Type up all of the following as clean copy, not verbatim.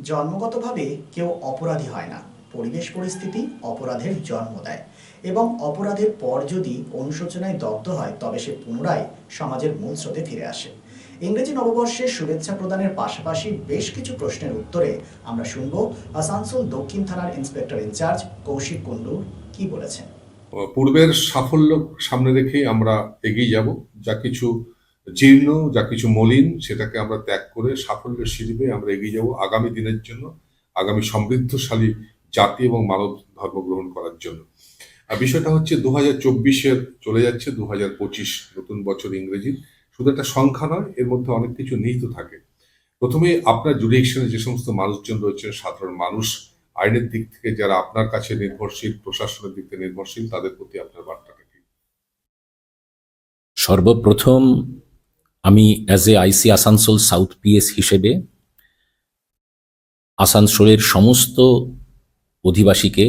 জন্মগতভাবে কেউ অপরাধী হয় না, পরিবেশ পরিস্থিতি অপরাধের জন্ম দেয় এবং অপরাধের পর যদি অনুশোচনায় দগ্ধ হয় তবে সে পুনরায় সমাজের মূল স্রোতে ফিরে আসে। ইংরেজি নববর্ষের শুভেচ্ছা প্রদানের পাশাপাশি বেশ কিছু প্রশ্নের উত্তরে আমরা শুনব আসানসোল দক্ষিণ থানার ইন্সপেক্টর ইনচার্জ কৌশিক কুণ্ডু কি বলেছেন। পূর্বের সাফল্য সামনে রেখেই আমরা এগিয়ে যাব। যা কিছু জীর্ণ, যা কিছু মলিন, সেটাকে আমরা ত্যাগ করে সাফল্যের সিঁড়ি বেয়ে আমরা এগিয়ে যাব আগামী দিনের জন্য, আগামী সমৃদ্ধশালী জাতি এবং মানব ধর্ম গ্রহণ করার জন্য। আর বিষয়টা হচ্ছে 2024-এর চলে যাচ্ছে 2025 নতুন বছর ইংরেজির। শুধু একটা সংখ্যা নয়, এর মধ্যে অনেক কিছু নিহিত থাকে। প্রথমে আপনার জুডিকশনে যে সমস্ত মানুষজন রয়েছেন, সাধারণ মানুষ, আইনের দিক থেকে যারা আপনার কাছে নির্ভরশীল, প্রশাসনের দিক থেকে নির্ভরশীল, তাদের প্রতি আপনার বার্তাটা কি? সর্বপ্রথম আমি as a IC Asansol south PS হিসেবে আসানসোলের সমস্ত অধিবাসীকে,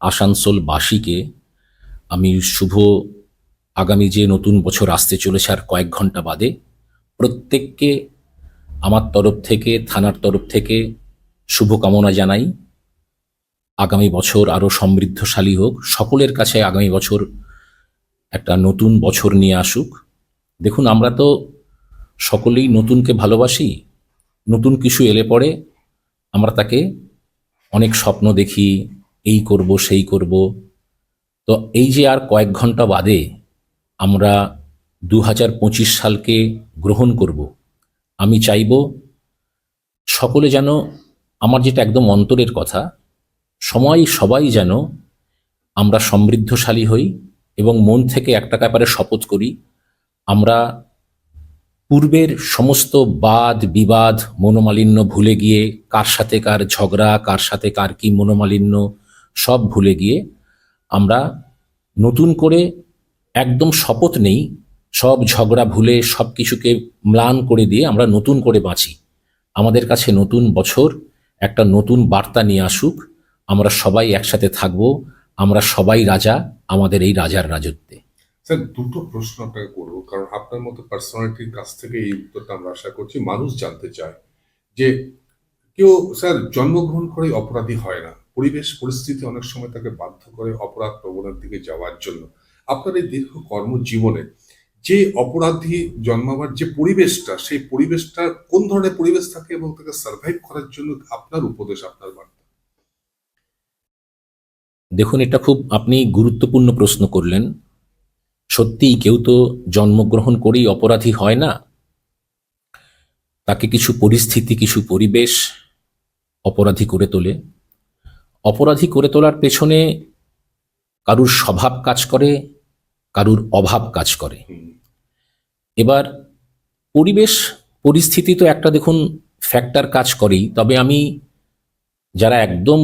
আসানসোলবাসীকে আমি শুভ আগামী যে নতুন বছর আসতে চলেছে আর কয়েক ঘন্টা বাদে প্রত্যেককে আমার তরফ থেকে, থানার তরফ থেকে শুভকামনা জানাই। আগামী বছর আরও সমৃদ্ধশালী হোক, সকলের কাছে আগামী বছর একটা নতুন বছর নিয়ে আসুক। দেখুন, আমরা তো সকলেই নতুনকে ভালোবাসি। নতুন কিছু এলে পরে আমরা তাকে অনেক স্বপ্ন দেখি, এই করব সেই করব। তো এই যে আর কয়েক ঘন্টা বাদে আমরা 2025 সালকে গ্রহণ করব, আমি চাইব সকলে যেন, আমার যেটা একদম অন্তরের কথা, সবাই যেন আমরা সমৃদ্ধশালী হই এবং মন থেকে একটা ব্যাপারে শপথ করি, আমরা পূর্বের সমস্ত বাদ বিবাদ মনোমালিন্য ভুলে গিয়ে, কার সাথে কার ঝগড়া, কার সাথে কার কি মনোমালিন্য, সব ভুলে গিয়ে আমরা নতুন করে একদম শপথ নেই, সব ঝগড়া ভুলে সব কিছুকে ম্লান করে দিয়ে আমরা নতুন করে বাঁচি। আমাদের কাছে নতুন বছর একটা নতুন বার্তা নিয়ে আসুক, আমরা সবাই একসাথে থাকব, আমরা সবাই রাজা আমাদের এই রাজার রাজত্বে। স্যার, দুটো প্রশ্ন আপনাকে করবো, কারণ আপনার মতো পার্সোনালিটির কাছ থেকে এই উত্তরটা আমরা আশা করছি। মানুষ জানতে চায় যে কেউ স্যার জন্মগ্রহণ করে অপরাধী হয় না, পরিবেশ পরিস্থিতি অনেক সময় তাকে বাধ্য করে অপরাধ প্রবণের দিকে যাওয়ার জন্য। আপনার এই দীর্ঘ কর্মজীবনে যে অপরাধী জন্মাবার যে পরিবেশটা, সেই পরিবেশটা কোন ধরনের পরিবেশ থাকে এবং তাকে সার্ভাইভ করার জন্য আপনার উপদেশ, আপনার বার্তা? দেখুন, এটা খুব আপনি গুরুত্বপূর্ণ প্রশ্ন করলেন। সত্যিই কেউ তো জন্মগ্রহণ করেই অপরাধী হয় না, তাকে কিছু পরিস্থিতি, কিছু পরিবেশ অপরাধী করে তোলে। অপরাধী করে তোলার পেছনে কারুর স্বভাব কাজ করে, কারুর অভাব কাজ করে। এবার পরিবেশ পরিস্থিতি তো একটা, দেখুন, ফ্যাক্টর কাজ করেই। তবে আমি যারা একদম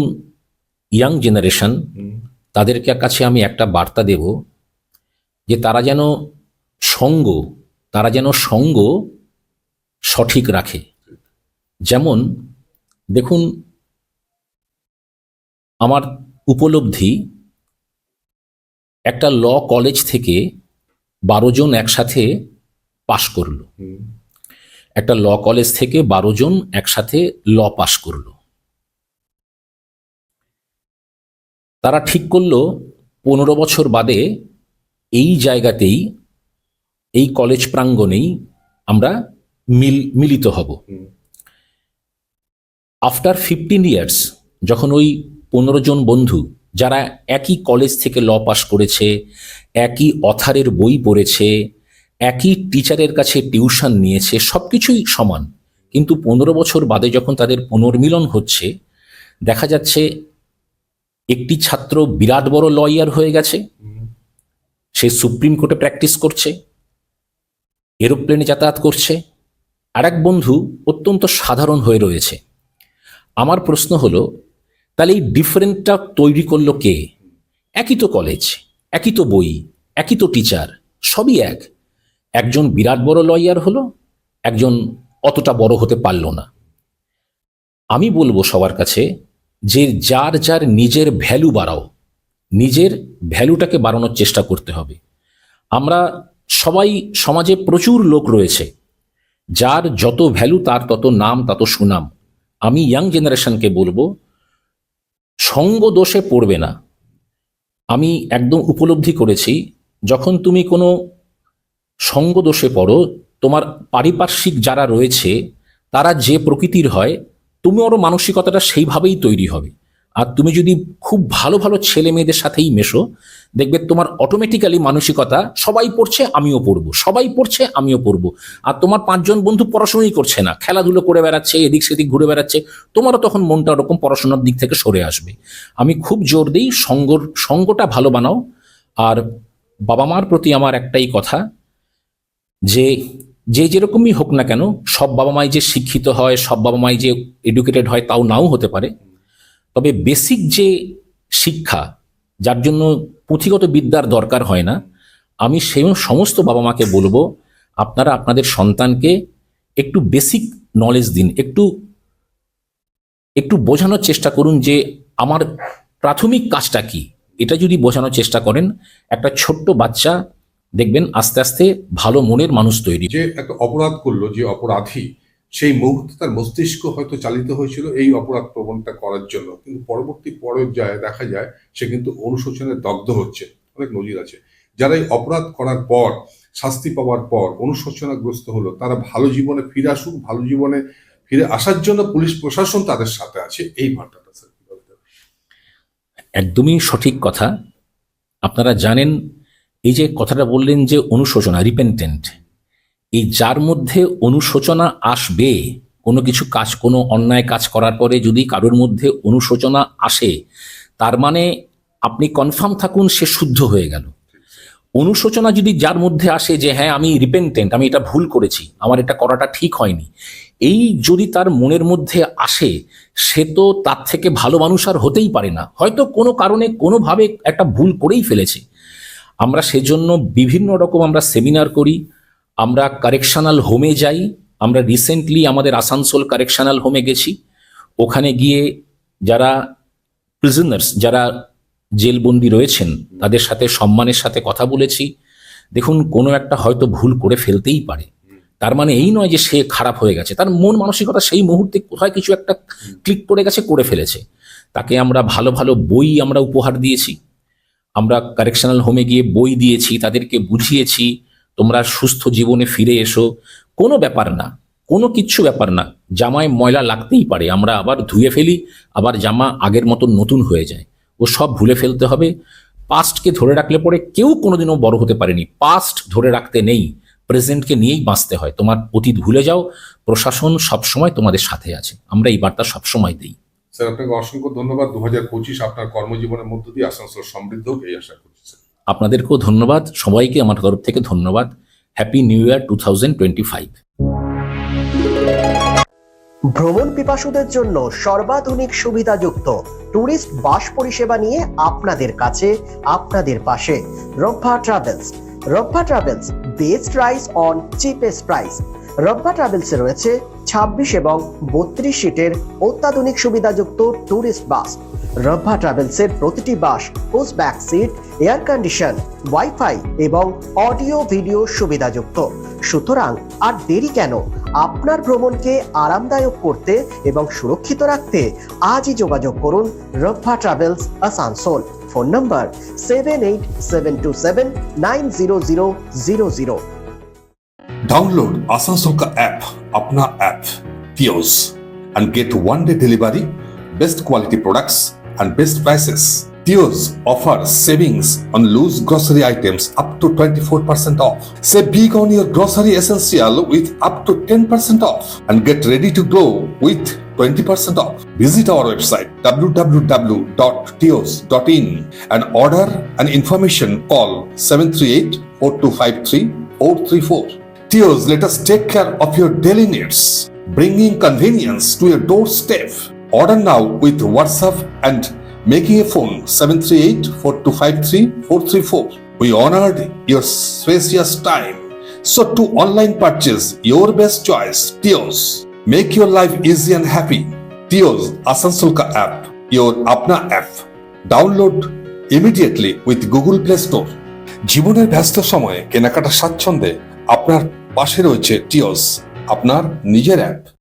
ইয়াং জেনারেশন, তাদেরকে কাছে আমি একটা বার্তা দেব যে তারা যেন সঙ্গ সঠিক রাখে। যেমন দেখুন, আমার উপলব্ধি, একটা ল কলেজ থেকে 12 জন একসাথে পাশ করলো। একটা ল কলেজ থেকে 12 জন একসাথে ল পাশ করলো। তারা ঠিক করলো 15 বছর বাদে এই জায়গাতেই, এই কলেজ প্রাঙ্গণেই আমরা মিলিত হব। আফটার 15 ইয়ার্স, যখন ওই 15 জন বন্ধু যারা একই কলেজ থেকে ল পাস করেছে, একই অথারের বই পড়েছে, একই টিচারের কাছে টিউশন নিয়েছে, সবকিছুই সমান, কিন্তু 15 বছর বাদে যখন তাদের পুনর্মিলন হচ্ছে, দেখা যাচ্ছে একটি ছাত্র বিরাট বড় লয়ার হয়ে গেছে, সে সুপ্রিম কোর্টে প্র্যাকটিস করছে, এরোপ্লেনে যাতায়াত করছে। আর এক বন্ধু অত্যন্ত সাধারণ হয়ে রয়েছে। আমার প্রশ্ন হলো, তাহলে এই ডিফারেন্টটা তৈরি করলো কে? একই তো কলেজ, একই তো বই, একই তো টিচার, সবই এক। একজন বিরাট বড় লয়ার হলো, একজন অতটা বড় হতে পারল না। আমি বলবো সবার কাছে যে যার যার নিজের ভ্যালু বাড়াও, নিজের ভ্যালুটাকে বাড়ানোর চেষ্টা করতে হবে। আমরা সবাই, সমাজে প্রচুর লোক রয়েছে, যার যত ভ্যালু তার তত নাম, তত সুনাম। আমি ইয়াং জেনারেশনকে বলবো, সঙ্গ দোষে পড়বে না। আমি একদম উপলব্ধি করেছি, যখন তুমি কোনো সঙ্গ দোষে পড়ো, তোমার পারিপার্শ্বিক যারা রয়েছে তারা যে প্রকৃতির হয়, তোমারও মানসিকতাটা সেইভাবেই তৈরি হবে। আর তুমি যদি খুব ভালো ভালো ছেলে মেয়েদের সাথেই মেশো, দেখবে তোমার অটোমেটিক্যালি মানসিকতা, সবাই পড়ছে আমিও পড়বো, সবাই পড়ছে আমিও পড়বো। আর তোমার 5 জন বন্ধু পড়াশোনাই করছে না, খেলাধুলো করে বেড়াচ্ছে, এদিক সেদিক ঘুরে বেড়াচ্ছে, তোমারও তখন মনটা ওরকম পড়াশোনার দিক থেকে সরে আসবে। আমি খুব জোর দিই, সঙ্গটা ভালো বানাও। আর বাবা মার প্রতি আমার একটাই কথা, যে যে যেরকমই হোক না কেন, সব বাবা মাই যে শিক্ষিত হয়, সব বাবা মাই যে এডুকেটেড হয়, তাও নাও হতে পারে। তবে বেসিক যে শিক্ষা, যার জন্য পুঁথিগত বিদ্যার দরকার হয় না, আমি সেই সমস্ত বাবা মাকে বলবো, আপনারা আপনাদের সন্তানকে একটু বেসিক নলেজ দিন, একটু একটু বোঝানোর চেষ্টা করুন যে আমার প্রাথমিক কাজটা কি। এটা যদি বোঝানোর চেষ্টা করেন, একটা ছোট্ট বাচ্চা দেখবেন আস্তে আস্তে ভালো মনের মানুষ তৈরি। যে একটা অপরাধ করলো, যে অপরাধী, সেই মুহূর্তে তার মস্তিষ্ক হয়তো চালিত হয়েছিল এই অপরাধ প্রবণতা করার জন্য, কিন্তু পরবর্তী পর্যায়ে দেখা যায় সে কিন্তু অনুশোচনে দগ্ধ হচ্ছে। অনেক নজির আছে, যারা এই অপরাধ করার পর, শাস্তি পাওয়ার পর অনুশোচনাগ্রস্ত হলো, তারা ভালো জীবনে ফিরে আসুক, ভালো জীবনে ফিরে আসার জন্য পুলিশ প্রশাসন তাদের সাথে আছে। এই বার্তাটা স্যার কিভাবে দেবেন? একদমই সঠিক কথা। আপনারা জানেন, এই যে কথাটা বললেন যে অনুশোচনা, রিপেন্টেন্ট, এই যার মধ্যে অনুশোচনা আসবে, কোনো কিছু কাজ, কোনো অন্যায় কাজ করার পরে যদি কারোর মধ্যে অনুশোচনা আসে, তার মানে আপনি কনফার্ম থাকুন সে শুদ্ধ হয়ে গেল। অনুশোচনা যদি যার মধ্যে আসে যে হ্যাঁ আমি রিপেন্টেন্ট, আমি এটা ভুল করেছি, আমার এটা করাটা ঠিক হয়নি, এই যদি তার মনের মধ্যে আসে, সে তো তার থেকে ভালো মানুষ আর হতেই পারে না। হয়তো কোনো কারণে কোনোভাবে একটা ভুল করেই ফেলেছে। আমরা সেজন্য বিভিন্ন রকম আমরা সেমিনার করি, আমরা কারেকশনাল হোমে যাই। আমরা রিসেন্টলি আমাদের আসানসোল কারেকশনাল হোমে গেছি। ওখানে গিয়ে যারা প্রিজনার্স, যারা জেলবন্দি রয়েছেন, তাদের সাথে সম্মানের সাথে কথা বলেছি। দেখুন, কোনো একটা হয়তো ভুল করে ফেলতেই পারে, তার মানে এই নয় যে সে খারাপ হয়ে গেছে। তার মন মানসিকতা সেই মুহূর্তে কোথায় কিছু একটা ক্লিক করে গেছে, করে ফেলেছে। তাকে আমরা ভালো ভালো বই আমরা উপহার দিয়েছি। আমরা কারেকশনাল হোমে গিয়ে বই দিয়েছি, তাদেরকে বুঝিয়েছি তোমরা সুস্থ জীবনে ফিরে এসো, কোনো ব্যাপার না, কোনো কিচ্ছু ব্যাপার না। জামায় ময়লা লাগতেই পারে, আমরা আবার ধুয়ে ফেলি, আবার জামা আগের মতন নতুন হয়ে যায়। ও সব ভুলে ফেলতে হবে। পাস্টকে ধরে রাখলে পরে কেউ কোনোদিনও বড় হতে পারেনি। পাস্ট ধরে রাখতে নেই, প্রেজেন্টকে নিয়েই বাঁচতে হয়। তোমার অতীত ভুলে যাও, প্রশাসন সবসময় তোমাদের সাথে আছে। আমরা এই বার্তা সবসময় দিই। স্যার, আপনাকে অসংখ্য ধন্যবাদ। 2025 আপনার কর্মজীবনের মধ্য দিয়ে আসানসোল সমৃদ্ধ হোক, এই আশা করছি স্যার। আপনাদেরকেও ধন্যবাদ, সবাইকে আমার তরফ থেকে ধন্যবাদ। Happy new year 2025। ভ্রমণ পিপাসুদের জন্য সর্বাধুনিক সুবিধাযুক্ত ট্যুরিস্ট বাস পরিষেবা নিয়ে আপনাদের কাছে, আপনাদের পাশে Rabba travels. Rabba travels, best price on cheapest price. Rabba ট্রাভেলসে রয়েছে 26 এবং 32 সিটের অত্যাধুনিক সুবিধাযুক্ত ট্যুরিস্ট বাস। রব্বা ট্রাভেলসের প্রতিটি bus post back seat, air condition, wifi এবং অডিও ভিডিও সুবিধাযুক্ত। সুতরাং আর দেরি কেন? আপনার ভ্রমণকে আরামদায়ক করতে এবং সুরক্ষিত রাখতে আজই যোগাযোগ করুন Rabba travels, Asansol. Phone number 7872790000। Download Asansol का ऐप, अपना ऐप टियोस, and get one-day delivery, best quality products and best prices. टियोस offers savings on loose grocery items up to 24% off. Save big on your grocery essential with up to 10% off and get ready to glow with 20% off. Visit our website www.tios.in and order an information. Call 738-4253-434. Tios, let us take care of your daily needs, bringing convenience to your doorstep. Order now with WhatsApp and making a phone 738-4253-434. We honored your spacious time. So to online purchase, your best choice, Tios. Make your life easy and happy. Tios Asansol ka app, your apna app. Download immediately with Google Play Store. জীবনের ব্যস্ত সময়ে কেনাকাটা স্বাচ্ছন্দ্যে আপনার পাশে রয়েছে টিওস, আপনার নিজের অ্যাপ।